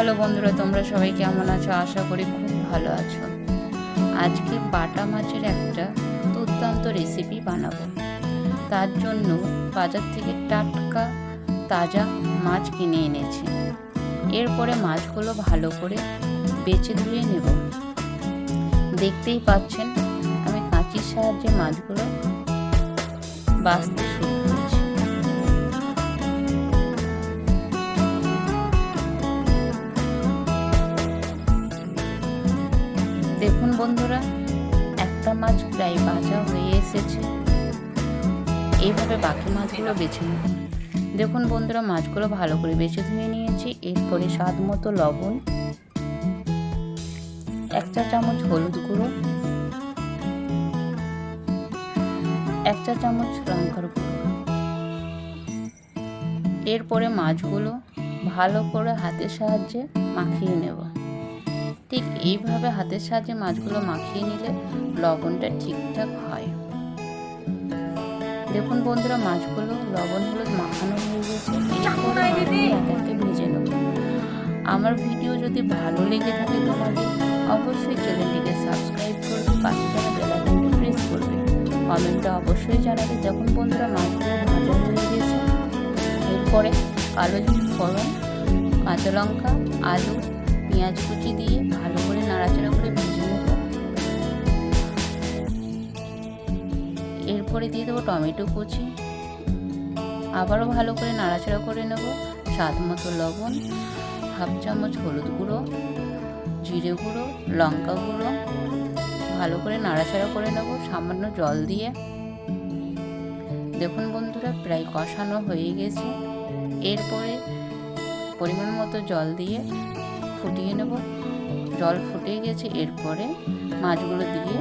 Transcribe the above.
Hello বন্ধুরা, তোমরা সবাই কেমন আছো? আশা করি খুব ভালো আছো। আজকে বাটা মাছের একটা দুর্দান্ত রেসিপি বানাবো। তার জন্য বাজার থেকে টাটকা তাজা মাছ কিনে এনেছি। এরপরে মাছগুলো ভালো করে বেছে ধুয়ে নেব। দেখতেই পাচ্ছেন আমি কাঁচির সাহায্যে মাছগুলো বাছতে শুরু করেছি। দেখুন বন্ধুরা, একটা মাছ প্রায় ভাজা হয়ে এসেছে। এইভাবে বাকি মাছগুলো বেছে নেব। দেখুন বন্ধুরা, মাছগুলো ভালো করে বেছে ধুয়ে নিয়েছি। এরপরে স্বাদ মতো লবণ, 1 চা চামচ হলুদ গুঁড়ো, 1 চা চামচ লঙ্কার গুঁড়ো। এরপরে মাছগুলো ভালো করে হাতের সাহায্যে মাখিয়ে নেব। ঠিক এইভাবে হাতের সাহায্যে মাছগুলো মাখিয়ে নিলে লবণটা ঠিকঠাক হয়। দেখুন বন্ধুরা, মাছগুলো লবণ হলুদ মাখানো হয়ে গেছে। এরপরে একে একে ভেজে নেব। আমার ভিডিও যদি ভালো লেগে থাকে তোমাদের, অবশ্যই চ্যানেলটিকে সাবস্ক্রাইব করবে, পাশে থাকা বেল আইকনটি প্রেস করবে, কমেন্টে অবশ্যই জানাবে। দেখুন বন্ধুরা, মাছগুলো ভাজা হয়ে গেছে। এরপরে কালো জিরে ফোড়ন, কাঁচা লঙ্কা, আলু, পেঁয়াজ কুচি দিয়ে ভালো করে নাড়াচাড়া করে ভেজে নেব। এরপরে দিয়ে দেবো টমেটো কুচি। আবারও ভালো করে নাড়াচাড়া করে নেব। স্বাদ মতো লবণ, 1/2 চামচ হলুদ গুঁড়ো, জিরে গুঁড়ো, লঙ্কা গুঁড়ো, ভালো করে নাড়াচাড়া করে নেব সামান্য জল দিয়ে। দেখুন বন্ধুরা, প্রায় কষানো হয়ে গেছে। এরপরে পরিমাণ মতো জল দিয়ে ফুটিয়ে নেব। জল ফুটে গেছে। এরপরে মাছগুলো দিয়ে